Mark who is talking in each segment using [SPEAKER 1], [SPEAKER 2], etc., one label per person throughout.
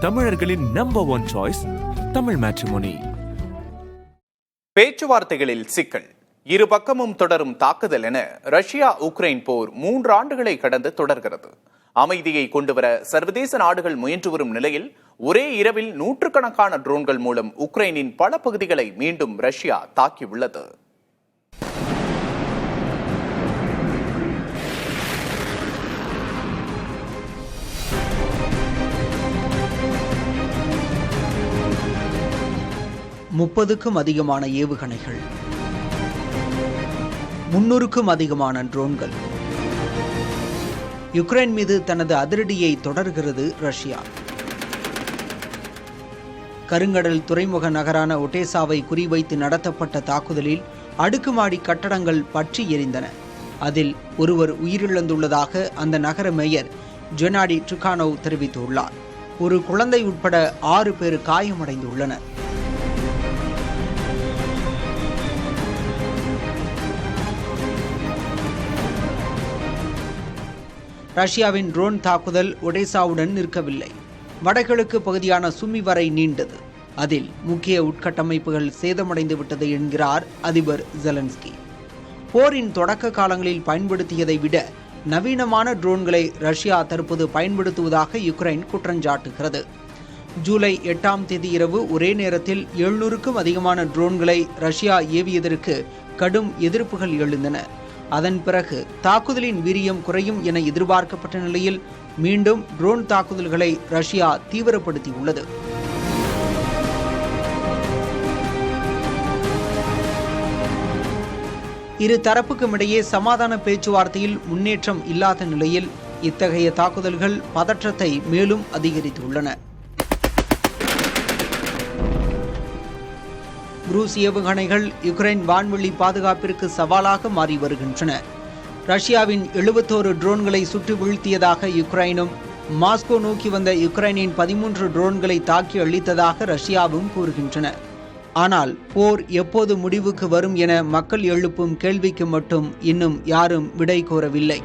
[SPEAKER 1] தமிழர்களின் number one choice Tamil matrimony.
[SPEAKER 2] பேச்சுவார்த்தைகளில் சிக்கல், இரு பக்கமும் தொடரும் தாக்குதல் என ரஷ்யா உக்ரைன் போர் 3 ஆண்டுகளை கடந்து தொடர்கிறது. அமைதியை கொண்டுவர சர்வதேச நாடுகள் முயன்று வரும் நிலையில் ஒரே இரவில் நூற்றுக்கணக்கான ட்ரோன்கள் மூலம் உக்ரைனின் பல பகுதிகளை மீண்டும் ரஷ்யா தாக்கியுள்ளது.
[SPEAKER 3] முப்பதுக்கும் அதிகமான ஏவுகணைகள், 300க்கும் அதிகமான ட்ரோன்கள். யுக்ரைன் மீது தனது அதிரடியை தொடர்கிறது ரஷ்யா. கருங்கடல் துறைமுக நகரான ஒடேசாவை குறிவைத்து நடத்தப்பட்ட தாக்குதலில் அடுக்குமாடி கட்டடங்கள் பற்றி எரிந்தன. அதில் ஒருவர் உயிரிழந்துள்ளதாக அந்த நகர மேயர் ஜெனாடி ட்ரிகானோவ் தெரிவித்துள்ளார். ஒரு குழந்தை உட்பட 6 பேர் காயமடைந்துள்ளனர். ரஷ்யாவின் ட்ரோன் தாக்குதல் ஒடேசாவுடன் நிற்கவில்லை. வடகிழக்கு பகுதியான சுமி வரை நீண்டது. அதில் முக்கிய உட்கட்டமைப்புகள் சேதமடைந்து விட்டது என்கிறார் அதிபர் ஜெலன்ஸ்கி. போரின் தொடக்க காலங்களில் பயன்படுத்தியதை விட நவீனமான ட்ரோன்களை ரஷ்யா தற்போது பயன்படுத்துவதாக யுக்ரைன் குற்றஞ்சாட்டுகிறது. ஜூலை 8ஆம் தேதி இரவு ஒரே நேரத்தில் 700க்கும் அதிகமான ட்ரோன்களை ரஷ்யா ஏவியதற்கு கடும் எதிர்ப்புகள் எழுந்தன. அதன் பிறகு தாக்குதலின் வீரியம் குறையும் என எதிர்பார்க்கப்பட்ட நிலையில் மீண்டும் ட்ரோன் தாக்குதல்களை ரஷ்யா தீவிரப்படுத்தியுள்ளது. இரு தரப்புக்கும் இடையே சமாதான பேச்சுவார்த்தையில் முன்னேற்றம் இல்லாத நிலையில் இத்தகைய தாக்குதல்கள் பதற்றத்தை மேலும் அதிகரித்துள்ளன. குரூஸ் ஏவுகணைகள் யுக்ரைன் வான்வெளி பாதுகாப்பிற்கு சவாலாக மாறி வருகின்றன. ரஷ்யாவின் 71 ட்ரோன்களை சுட்டு வீழ்த்தியதாக யுக்ரைனும், மாஸ்கோ நோக்கி வந்த யுக்ரைனின் 13 ட்ரோன்களை தாக்கி அழித்ததாக ரஷ்யாவும் கூறுகின்றன. ஆனால் போர் எப்போது முடிவுக்கு வரும் என மக்கள் எழுப்பும் கேள்விக்கு மட்டும் இன்னும் யாரும் விடை கோரவில்லை.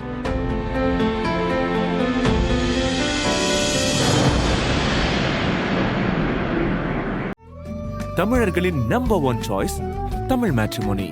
[SPEAKER 1] தமிழர்களின் number one choice Tamil matrimony.